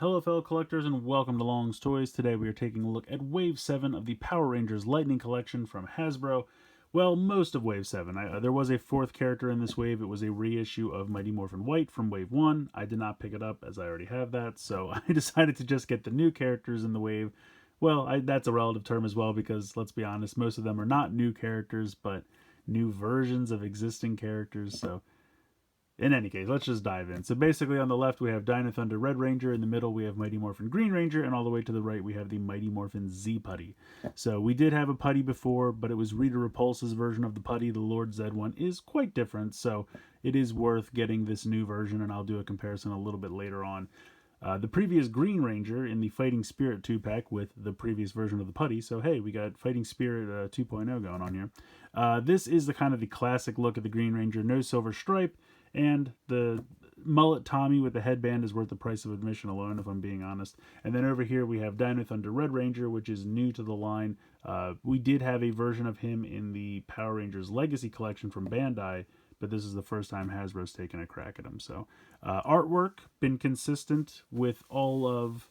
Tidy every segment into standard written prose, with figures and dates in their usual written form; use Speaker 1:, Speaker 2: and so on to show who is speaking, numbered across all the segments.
Speaker 1: Hello fellow collectors and welcome to Long's Toys. Today we are taking a look at Wave 7 of the Power Rangers Lightning Collection from Hasbro. Well, most of Wave 7. There was a fourth character in this wave. It was a reissue of Mighty Morphin White from Wave 1. I did not pick it up as I already have that, so I decided to just get the new characters in the wave. Well, that's a relative term as well because, let's be honest, most of them are not new characters, but new versions of existing characters, so in any case, let's just dive in. So basically on the left we have Dino Thunder Red Ranger, in the middle we have Mighty Morphin Green Ranger, and all the way to the right we have the Mighty Morphin Z Putty. So we did have a Putty before, but it was Rita Repulsa's version of the Putty. The Lord Zed one is quite different, so it is worth getting this new version, and I'll do a comparison a little bit later on. The previous Green Ranger in the Fighting Spirit 2-pack with the previous version of the Putty. So hey, we got Fighting Spirit 2.0 going on here. This is the kind of the classic look of the Green Ranger. No silver stripe, and the mullet Tommy with the headband is worth the price of admission alone, if I'm being honest. And then over here we have Dino Thunder Red Ranger, which is new to the line. We did have a version of him in the Power Rangers Legacy Collection from Bandai, but this is the first time Hasbro's taken a crack at him. So artwork, been consistent with all of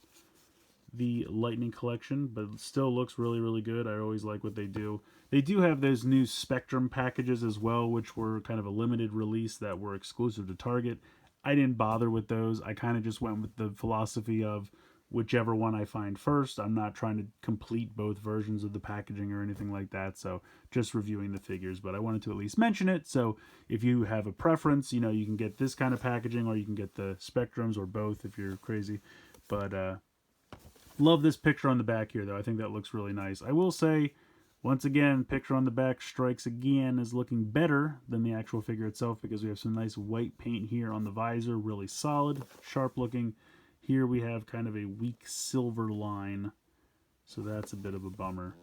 Speaker 1: the Lightning Collection, but still looks really, really good. I always like what they do. They do have those new Spectrum packages as well, which were kind of a limited release that were exclusive to Target. I didn't bother with those. I kind of just went with the philosophy of whichever one I find first. I'm not trying to complete both versions of the packaging or anything like that, so just reviewing the figures, but I wanted to at least mention it. So if you have a preference, you know, you can get this kind of packaging or you can get the Spectrums or both if you're crazy. But love this picture on the back here, though. I think that looks really nice. I will say, once again, picture on the back strikes again as looking better than the actual figure itself because we have some nice white paint here on the visor, really solid, sharp looking. Here we have kind of a weak silver line, so that's a bit of a bummer.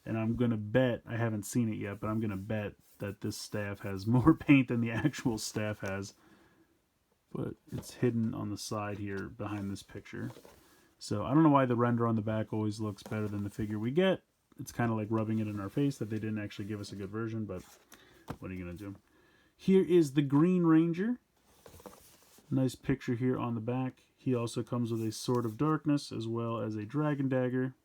Speaker 1: And I'm going to bet, I haven't seen it yet, but I'm going to bet that this staff has more paint than the actual staff has. But it's hidden on the side here behind this picture. So I don't know why the render on the back always looks better than the figure we get. It's kind of like rubbing it in our face that they didn't actually give us a good version, but what are you going to do? Here is the Green Ranger. Nice picture here on the back. He also comes with a Sword of Darkness as well as a Dragon Dagger.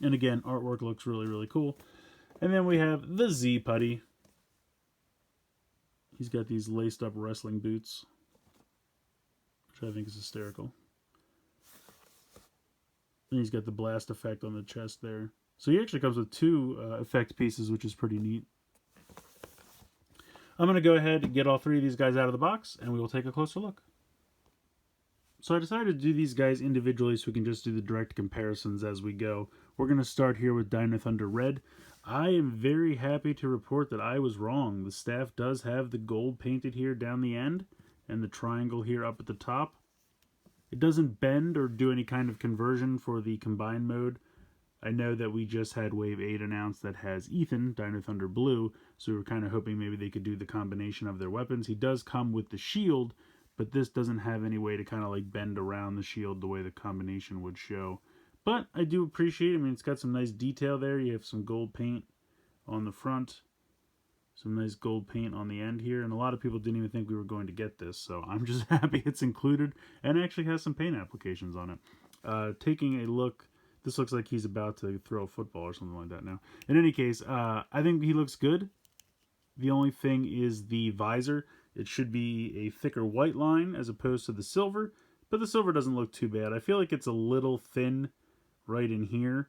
Speaker 1: And again, artwork looks really, really cool. And then we have the Z Putty. He's got these laced up wrestling boots, which I think is hysterical. And he's got the blast effect on the chest there. So he actually comes with two effect pieces, which is pretty neat. I'm going to go ahead and get all three of these guys out of the box, and we will take a closer look. So I decided to do these guys individually so we can just do the direct comparisons as we go. We're going to start here with Dino Thunder Red. I am very happy to report that I was wrong. The staff does have the gold painted here down the end, and the triangle here up at the top. It doesn't bend or do any kind of conversion for the combined mode. I know that we just had Wave 8 announced that has Ethan, Dino Thunder Blue, so we were kind of hoping maybe they could do the combination of their weapons. He does come with the shield, but this doesn't have any way to kind of like bend around the shield the way the combination would show. But I do appreciate it. I mean, it's got some nice detail there. You have some gold paint on the front, some nice gold paint on the end here, and a lot of people didn't even think we were going to get this, so I'm just happy it's included, and it actually has some paint applications on it. Taking a look, this looks like he's about to throw a football or something like that now. In any case, I think he looks good. The only thing is the visor. It should be a thicker white line as opposed to the silver, but the silver doesn't look too bad. I feel like it's a little thin right in here.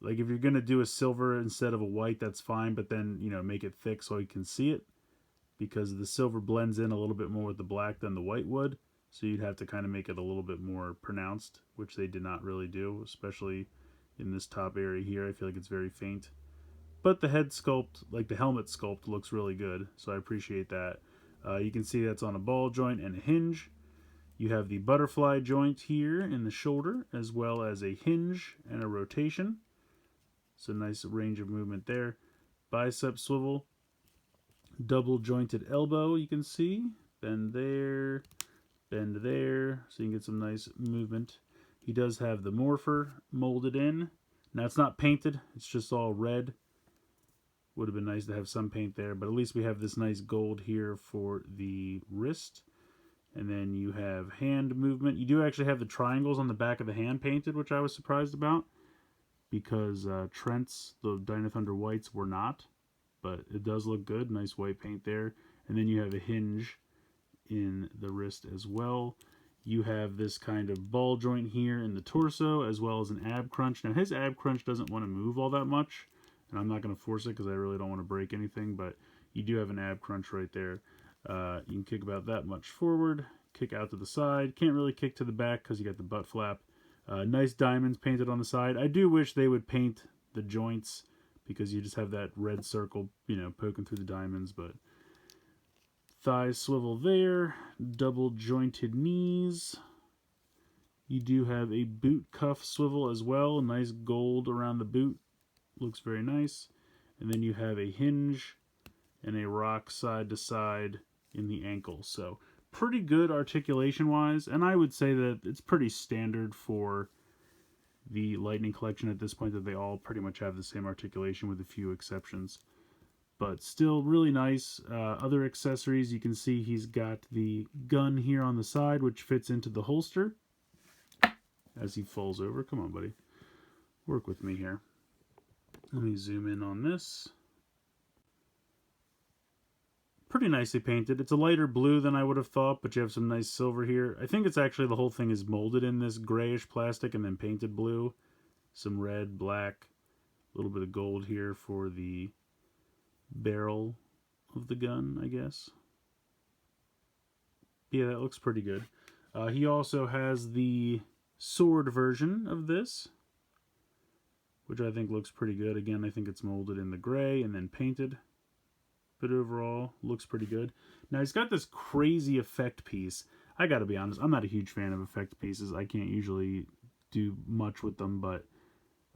Speaker 1: Like if you're going to do a silver instead of a white, that's fine, but then, you know, make it thick so you can see it, because the silver blends in a little bit more with the black than the white would. So you'd have to kind of make it a little bit more pronounced, which they did not really do, especially in this top area here. I feel like it's very faint. But the head sculpt, like the helmet sculpt, looks really good, so I appreciate that. You can see that's on a ball joint and a hinge. You have the butterfly joint here in the shoulder, as well as a hinge and a rotation. So nice range of movement there. Bicep swivel. Double jointed elbow, you can see. Bend there. Bend there. So you can get some nice movement. He does have the morpher molded in. Now it's not painted. It's just all red. Would have been nice to have some paint there. But at least we have this nice gold here for the wrist. And then you have hand movement. You do actually have the triangles on the back of the hand painted, which I was surprised about, because Trent's, the Dino Thunder whites, were not. But it does look good. Nice white paint there. And then you have a hinge in the wrist as well. You have this kind of ball joint here in the torso, as well as an ab crunch. Now his ab crunch doesn't want to move all that much, and I'm not going to force it because I really don't want to break anything, but you do have an ab crunch right there. You can kick about that much forward, kick out to the side. Can't really kick to the back because you got the butt flap. Nice diamonds painted on the side. I do wish they would paint the joints because you just have that red circle, you know, poking through the diamonds, but thighs swivel there, double jointed knees. You do have a boot cuff swivel as well, nice gold around the boot, looks very nice. And then you have a hinge and a rock side to side in the ankle. So pretty good articulation wise, and I would say that it's pretty standard for the Lightning collection at this point, that they all pretty much have the same articulation with a few exceptions. But still really nice. Other accessories, you can see he's got the gun here on the side, which fits into the holster as he falls over. Come on, buddy. Work with me here. Let me zoom in on this. Pretty nicely painted. It's a lighter blue than I would have thought, but you have some nice silver here. I think it's actually the whole thing is molded in this grayish plastic and then painted blue. Some red, black, a little bit of gold here for the barrel of the gun, I guess. Yeah, that looks pretty good. He also has the sword version of this, which I think looks pretty good. Again, I think it's molded in the gray and then painted, but overall looks pretty good. Now he's got this crazy effect piece. I gotta be honest, I'm not a huge fan of effect pieces. I can't usually do much with them, but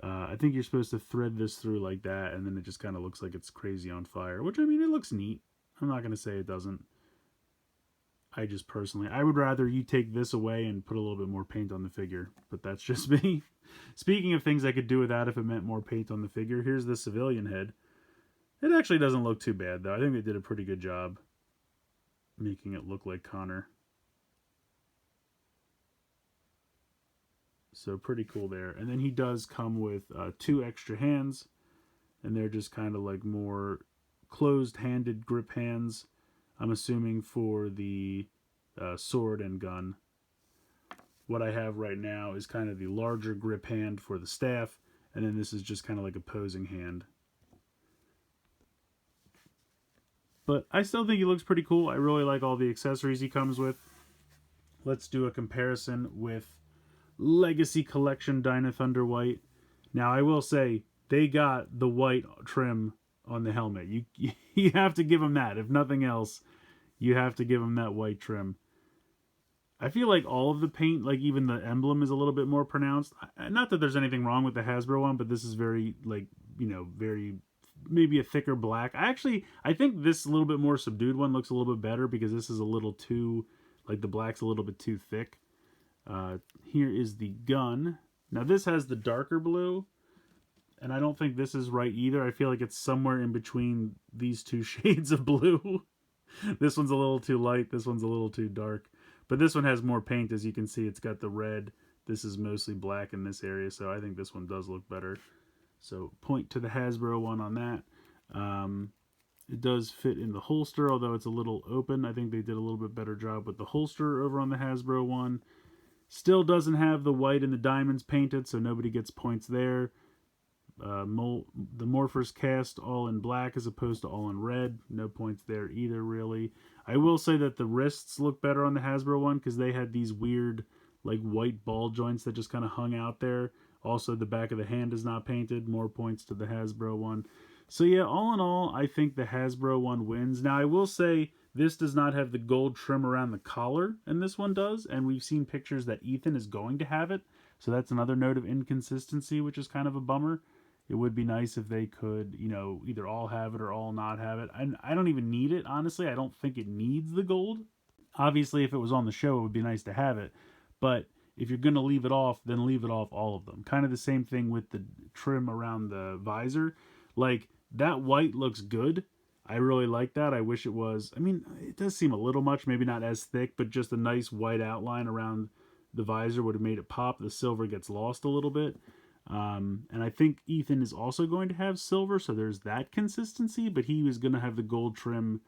Speaker 1: I think you're supposed to thread this through like that, and then it just kind of looks like it's crazy on fire, which, I mean, it looks neat. I'm not going to say it doesn't. I just personally, I would rather you take this away and put a little bit more paint on the figure, but that's just me. Speaking of things I could do without if it meant more paint on the figure, here's the civilian head. It actually doesn't look too bad, though. I think they did a pretty good job making it look like Connor. So pretty cool there. And then he does come with 2 extra hands, and they're just kind of like more closed-handed grip hands, I'm assuming for the sword and gun. What I have right now is kind of the larger grip hand for the staff, and then this is just kind of like a posing hand. But I still think he looks pretty cool. I really like all the accessories he comes with. Let's do a comparison with Legacy Collection Dino Thunder White. Now, I will say, they got the white trim on the helmet. You have to give them that. If nothing else, you have to give them that white trim. I feel like all of the paint, like even the emblem, is a little bit more pronounced. Not that there's anything wrong with the Hasbro one, but this is very, like, you know, very, maybe a thicker black. I think this little bit more subdued one looks a little bit better because this is a little too, like, the black's a little bit too thick. Here is the gun. Now this has the darker blue, and I don't think this is right either. I feel like it's somewhere in between these two shades of blue. This one's a little too light, this one's a little too dark. But this one has more paint, as you can see. It's got the red. This is mostly black in this area, so I think this one does look better. So point to the Hasbro one on that. It does fit in the holster, although it's a little open. I think they did a little bit better job with the holster over on the Hasbro one. Still doesn't have the white and the diamonds painted, so nobody gets points there. The Morphers cast all in black as opposed to all in red. No points there either, really. I will say that the wrists look better on the Hasbro one because they had these weird, like, white ball joints that just kind of hung out there. Also, the back of the hand is not painted. More points to the Hasbro one. So yeah, all in all, I think the Hasbro one wins. Now, I will say this does not have the gold trim around the collar, and this one does. And we've seen pictures that Ethan is going to have it. So that's another note of inconsistency, which is kind of a bummer. It would be nice if they could, you know, either all have it or all not have it. And I don't even need it, honestly. I don't think it needs the gold. Obviously, if it was on the show, it would be nice to have it. But if you're going to leave it off, then leave it off all of them. Kind of the same thing with the trim around the visor. Like, that white looks good. I really like that. I wish it was, I mean, it does seem a little much, maybe not as thick, but just a nice white outline around the visor would have made it pop. The silver gets lost a little bit. And I think Ethan is also going to have silver, so there's that consistency, but he was going to have the gold trim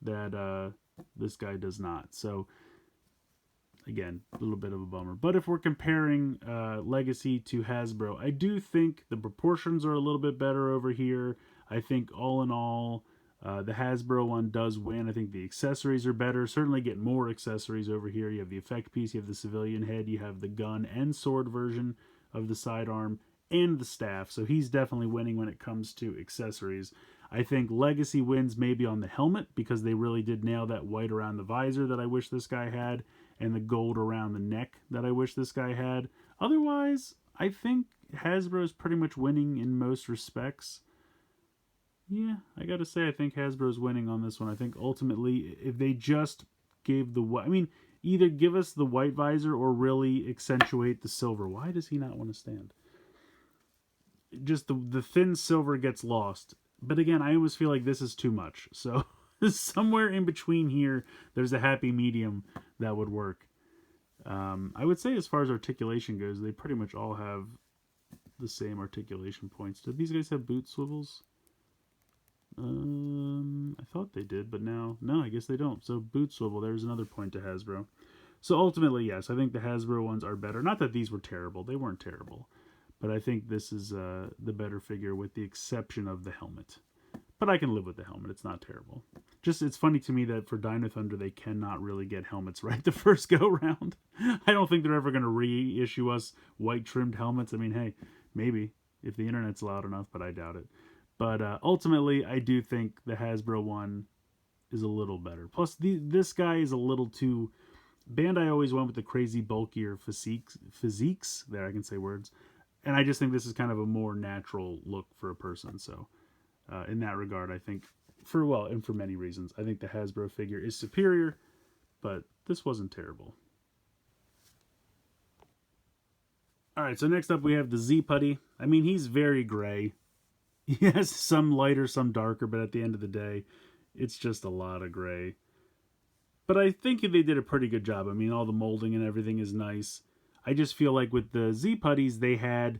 Speaker 1: that this guy does not. So, again, a little bit of a bummer. But if we're comparing Legacy to Hasbro, I do think the proportions are a little bit better over here. I think all in all, the Hasbro one does win. I think the accessories are better. Certainly get more accessories over here. You have the effect piece, you have the civilian head, you have the gun and sword version of the sidearm, and the staff. So he's definitely winning when it comes to accessories. I think Legacy wins maybe on the helmet because they really did nail that white around the visor that I wish this guy had, and the gold around the neck that I wish this guy had. Otherwise, I think Hasbro's pretty much winning in most respects. Yeah, I gotta say, I think Hasbro's winning on this one. I think ultimately, if they just gave the white, I mean, either give us the white visor or really accentuate the silver. Why does he not want to stand? Just the thin silver gets lost. But again, I always feel like this is too much. So somewhere in between here, there's a happy medium that would work. I would say as far as articulation goes, they pretty much all have the same articulation points. Did these guys have boot swivels? I thought they did, but now, no, I guess they don't. So boot swivel, there's another point to Hasbro. So ultimately, yes, I think the Hasbro ones are better. Not that these were terrible. They weren't terrible. But I think this is the better figure with the exception of the helmet. But I can live with the helmet. It's not terrible. Just, it's funny to me that for Dino Thunder, they cannot really get helmets right the first go-round. I don't think they're ever going to reissue us white-trimmed helmets. I mean, hey, maybe, if the internet's loud enough, but I doubt it. But ultimately, I do think the Hasbro one is a little better. Plus, this guy is a little too... Bandai always went with the crazy bulkier physiques. There, I can say words. And I just think this is kind of a more natural look for a person. So, in that regard, I think, and for many reasons, I think the Hasbro figure is superior, but this wasn't terrible. Alright, so next up we have the Z Putty. I mean, he's very gray. He has some lighter, some darker, but at the end of the day, it's just a lot of gray. But I think they did a pretty good job. I mean, all the molding and everything is nice. I just feel like with the Z Putties, they had,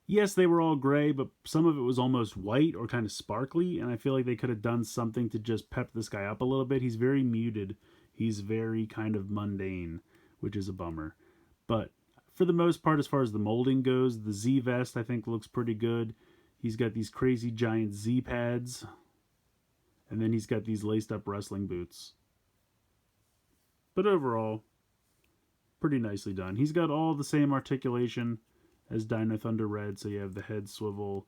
Speaker 1: yes, they were all gray, but some of it was almost white or kind of sparkly, and I feel like they could have done something to just pep this guy up a little bit. He's very muted. He's very kind of mundane, which is a bummer. But for the most part, as far as the molding goes, the Z vest, I think, looks pretty good. He's got these crazy giant Z pads, and then he's got these laced-up wrestling boots. But overall, pretty nicely done. He's got all the same articulation as Dino Thunder Red. So you have the head swivel,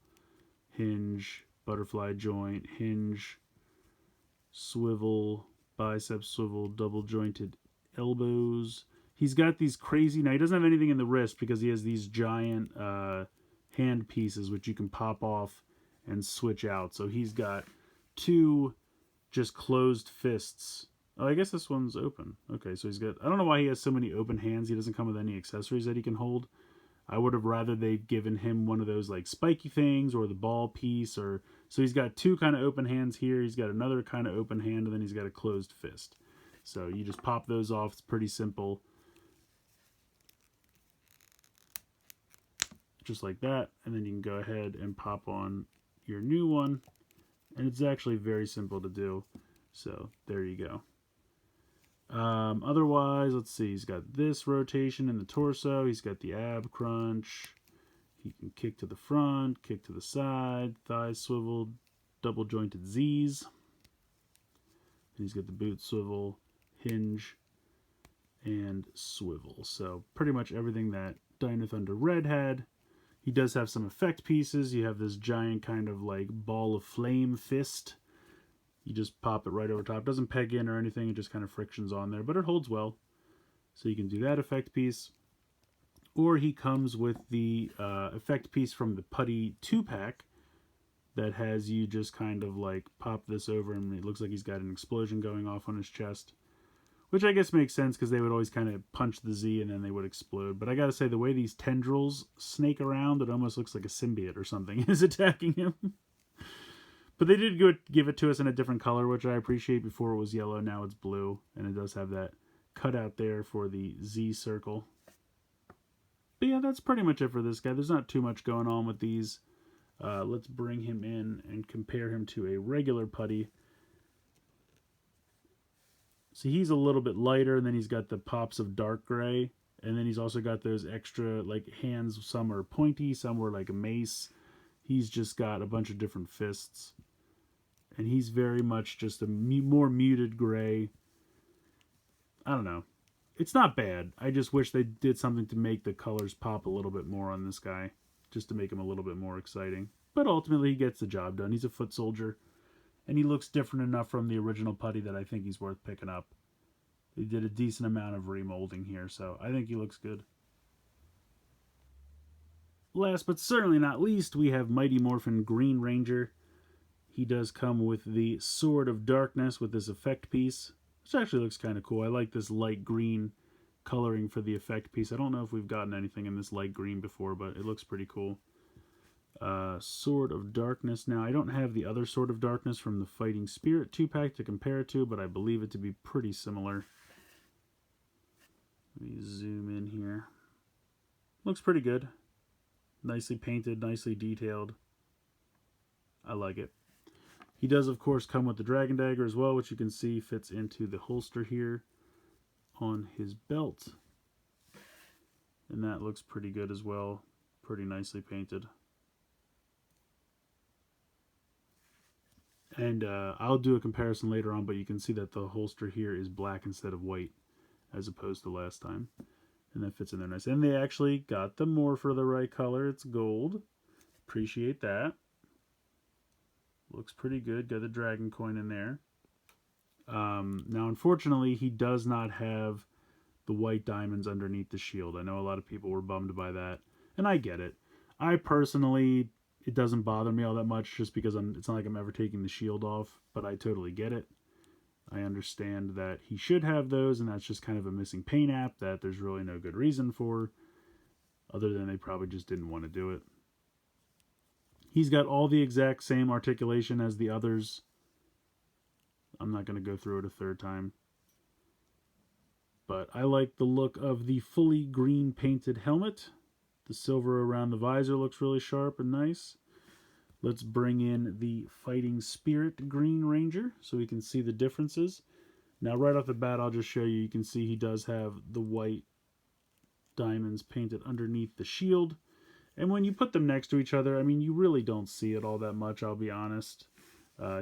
Speaker 1: hinge, butterfly joint, hinge, swivel, bicep swivel, double jointed elbows. He's got these crazy... Now, he doesn't have anything in the wrist because he has these giant hand pieces which you can pop off and switch out. So he's got two just closed fists. Oh, I guess this one's open. Okay, so he's got... I don't know why he has so many open hands. He doesn't come with any accessories that he can hold. I would have rather they'd given him one of those like spiky things or the ball piece. Or so he's got two kind of open hands here. He's got another kind of open hand, and then he's got a closed fist. So you just pop those off. It's pretty simple. Just like that. And then you can go ahead and pop on your new one. And it's actually very simple to do. So there you go. Otherwise, let's see, he's got this rotation in the torso, he's got the ab crunch, he can kick to the front, kick to the side, thighs swivel, double jointed Z's, and he's got the boot swivel, hinge, and swivel. So pretty much everything that Dino Thunder Red had. He does have some effect pieces. You have this giant kind of like ball of flame fist. You just pop it right over top. It doesn't peg in or anything. It just kind of frictions on there. But it holds well. So you can do that effect piece. Or he comes with the effect piece from the Putty 2-pack that has you just kind of like pop this over and it looks like he's got an explosion going off on his chest. Which I guess makes sense because they would always kind of punch the Z and then they would explode. But I gotta say, the way these tendrils snake around, it almost looks like a symbiote or something is attacking him. But they did give it to us in a different color, which I appreciate. Before it was yellow, now it's blue, and it does have that cutout there for the Z circle. But yeah, that's pretty much it for this guy. There's not too much going on with these. Let's bring him in and compare him to a regular Putty. See, he's a little bit lighter, and then he's got the pops of dark gray, and then he's also got those extra, like, hands. Some are pointy, some were like a mace. He's just got a bunch of different fists, and he's very much just a more muted gray. I don't know. It's not bad. I just wish they did something to make the colors pop a little bit more on this guy, just to make him a little bit more exciting. But ultimately, he gets the job done. He's a foot soldier, and he looks different enough from the original Putty that I think he's worth picking up. They did a decent amount of remolding here, so I think he looks good. Last but certainly not least, we have Mighty Morphin Green Ranger. He does come with the Sword of Darkness with this effect piece, which actually looks kind of cool. I like this light green coloring for the effect piece. I don't know if we've gotten anything in this light green before, but it looks pretty cool. Sword of Darkness. Now, I don't have the other Sword of Darkness from the Fighting Spirit 2-pack to compare it to, but I believe it to be pretty similar. Let me zoom in here. Looks pretty good. Nicely painted, nicely detailed. I like it. He does, of course, come with the Dragon Dagger as well, which you can see fits into the holster here on his belt. And that looks pretty good as well. Pretty nicely painted. And I'll do a comparison later on, but you can see that the holster here is black instead of white, as opposed to last time. And that fits in there nice. And they actually got the Morpher the right color. It's gold. Appreciate that. Looks pretty good. Got the dragon coin in there. Now, unfortunately, he does not have the white diamonds underneath the shield. I know a lot of people were bummed by that, and I get it. I personally, it doesn't bother me all that much just because it's not like I'm ever taking the shield off, but I totally get it. I understand that he should have those, and that's just kind of a missing paint app that there's really no good reason for, other than they probably just didn't want to do it. He's got all the exact same articulation as the others. I'm not going to go through it a third time. But I like the look of the fully green painted helmet. The silver around the visor looks really sharp and nice. Let's bring in the Fighting Spirit Green Ranger so we can see the differences. Now, right off the bat, I'll just show you. You can see he does have the white diamonds painted underneath the shield. And when you put them next to each other, I mean, you really don't see it all that much, I'll be honest.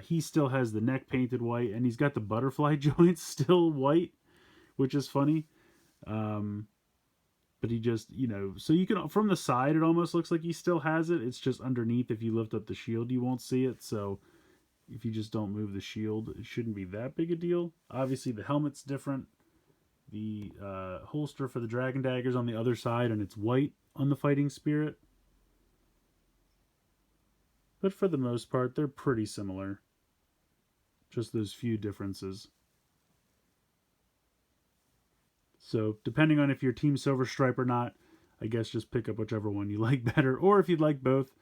Speaker 1: He still has the neck painted white, and he's got the butterfly joints still white, which is funny. But he just, you know, so you can, from the side, it almost looks like he still has it. It's just underneath. If you lift up the shield, you won't see it. So if you just don't move the shield, it shouldn't be that big a deal. Obviously, the helmet's different. The holster for the dragon dagger's on the other side, and it's white on the Fighting Spirit. But for the most part, they're pretty similar. Just those few differences. So, depending on if you're Team Silver Stripe or not, I guess just pick up whichever one you like better. Or if you'd like both,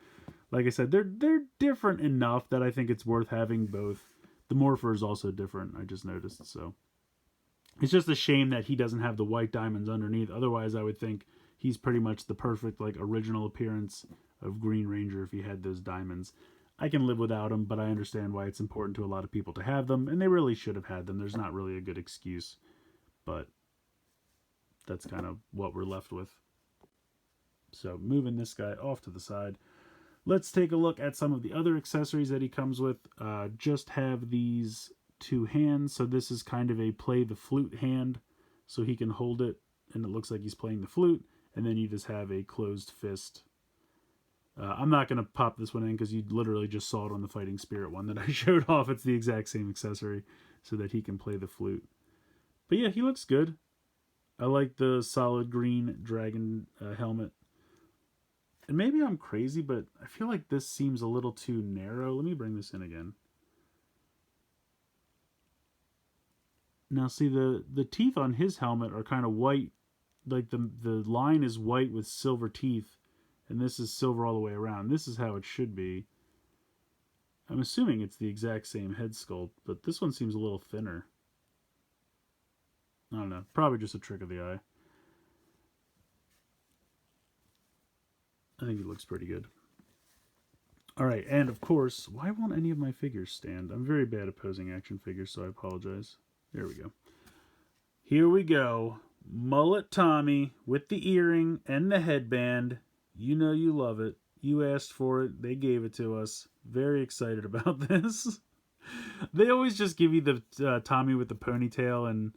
Speaker 1: like I said, they're different enough that I think it's worth having both. The Morpher is also different, I just noticed. So, it's just a shame that he doesn't have the white diamonds underneath. Otherwise, I would think he's pretty much the perfect, like, original appearance of Green Ranger if he had those diamonds. I can live without them, but I understand why it's important to a lot of people to have them, and they really should have had them. There's not really a good excuse, but that's kind of what we're left with. So moving this guy off to the side, let's take a look at some of the other accessories that he comes with. Just have these two hands, so this is kind of a play the flute hand, so he can hold it and it looks like he's playing the flute, and then you just have a closed fist. I'm not going to pop this one in because you literally just saw it on the Fighting Spirit one that I showed off. It's the exact same accessory so that he can play the flute. But yeah, he looks good. I like the solid green dragon helmet. And maybe I'm crazy, but I feel like this seems a little too narrow. Let me bring this in again. Now see, the teeth on his helmet are kind of white. Like the line is white with silver teeth. And this is silver all the way around. This is how it should be. I'm assuming it's the exact same head sculpt, but this one seems a little thinner. I don't know. Probably just a trick of the eye. I think it looks pretty good. All right, and of course, why won't any of my figures stand? I'm very bad at posing action figures, so I apologize. There we go. Here we go. Mullet Tommy with the earring and the headband. You know you love it. You asked for it. They gave it to us. Very excited about this. They always just give you the Tommy with the ponytail, and,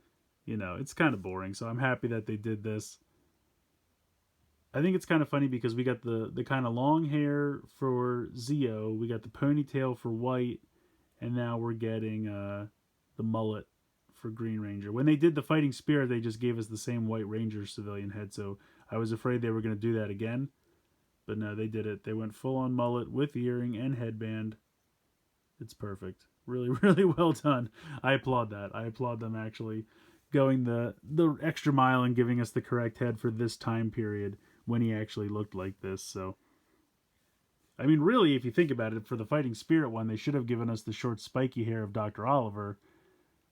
Speaker 1: you know, it's kind of boring. So I'm happy that they did this. I think it's kind of funny because we got the kind of long hair for Zeo. We got the ponytail for White. And now we're getting the mullet for Green Ranger. When they did the Fighting Spirit, they just gave us the same White Ranger civilian head. So I was afraid they were going to do that again. But no, they did it. They went full on mullet with earring and headband. It's perfect. Really, really well done. I applaud that. I applaud them actually going the extra mile and giving us the correct head for this time period when he actually looked like this. So, I mean, really, if you think about it, for the Fighting Spirit one, they should have given us the short spiky hair of Dr. Oliver.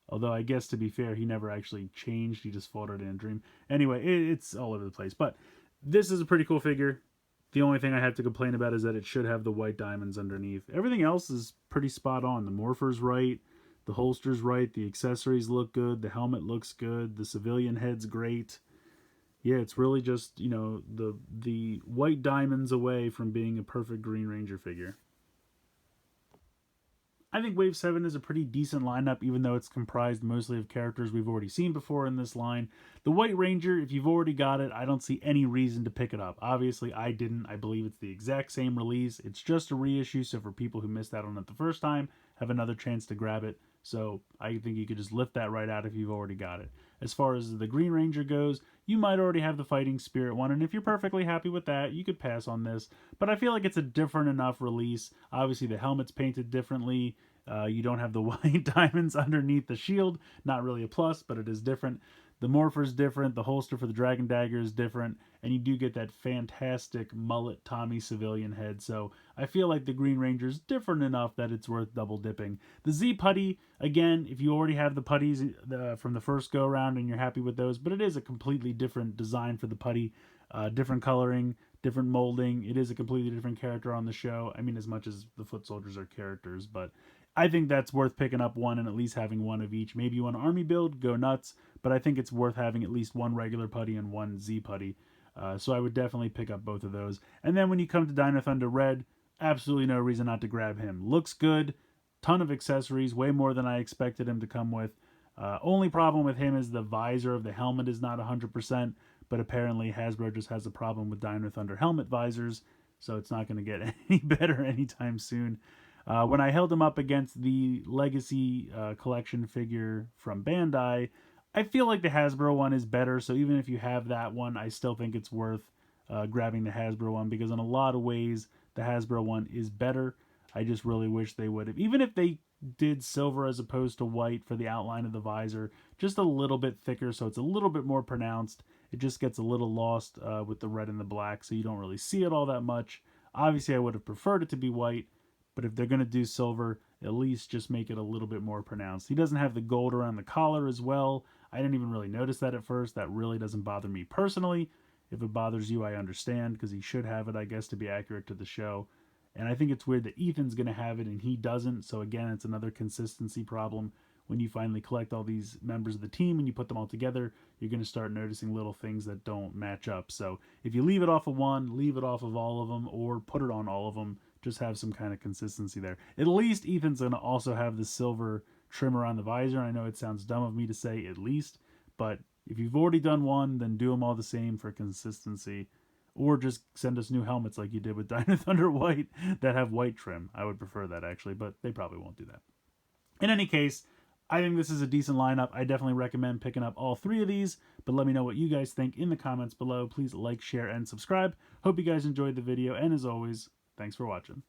Speaker 1: Although, I guess, to be fair, he never actually changed. He just fought it in a dream. Anyway, it's all over the place. But this is a pretty cool figure. The only thing I have to complain about is that it should have the white diamonds underneath. Everything else is pretty spot on. The morpher's right. The holster's right. The accessories look good. The helmet looks good. The civilian head's great. Yeah, it's really just, you know, the white diamonds away from being a perfect Green Ranger figure. I think Wave 7 is a pretty decent lineup, even though it's comprised mostly of characters we've already seen before in this line. The White Ranger, if you've already got it, I don't see any reason to pick it up. Obviously, I didn't. I believe it's the exact same release. It's just a reissue, so for people who missed out on it the first time, have another chance to grab it. So I think you could just lift that right out if you've already got it. As far as the Green Ranger goes, you might already have the Fighting Spirit one, and if you're perfectly happy with that, you could pass on this. But I feel like it's a different enough release. Obviously, the helmet's painted differently. You don't have the white diamonds underneath the shield. Not really a plus, but it is different. The morpher's different. The holster for the Dragon Dagger is different. And you do get that fantastic mullet Tommy civilian head. So I feel like the Green Ranger is different enough that it's worth double dipping. The Z Putty, again, if you already have the putties from the first go around and you're happy with those, but it is a completely different design for the putty. Different coloring, different molding. It is a completely different character on the show. I mean, as much as the foot soldiers are characters, but I think that's worth picking up one and at least having one of each. Maybe you want an army build, go nuts, but I think it's worth having at least one regular putty and one Z putty. So I would definitely pick up both of those. And then when you come to Dino Thunder Red, absolutely no reason not to grab him. Looks good, ton of accessories, way more than I expected him to come with. Only problem with him is the visor of the helmet is not 100%, but apparently Hasbro just has a problem with Dino Thunder helmet visors, so it's not going to get any better anytime soon. When I held him up against the Legacy collection figure from Bandai, I feel like the Hasbro one is better. So even if you have that one, I still think it's worth grabbing the Hasbro one because in a lot of ways, the Hasbro one is better. I just really wish they would have. Even if they did silver as opposed to white for the outline of the visor, just a little bit thicker so it's a little bit more pronounced. It just gets a little lost with the red and the black, so you don't really see it all that much. Obviously, I would have preferred it to be white, but if they're going to do silver, at least just make it a little bit more pronounced. He doesn't have the gold around the collar as well. I didn't even really notice that at first. That really doesn't bother me personally. If it bothers you, I understand, because he should have it, I guess, to be accurate to the show. And I think it's weird that Ethan's going to have it and he doesn't. So again, it's another consistency problem. When you finally collect all these members of the team and you put them all together, you're going to start noticing little things that don't match up. So if you leave it off of one, leave it off of all of them, or put it on all of them. Just have some kind of consistency there. At least Ethan's going to also have the silver trim around the visor. I know it sounds dumb of me to say at least, but if you've already done one, then do them all the same for consistency. Or just send us new helmets like you did with Dino Thunder White that have white trim. I would prefer that actually, but they probably won't do that. In any case, I think this is a decent lineup. I definitely recommend picking up all three of these, but let me know what you guys think in the comments below. Please like, share, and subscribe. Hope you guys enjoyed the video, and as always, thanks for watching.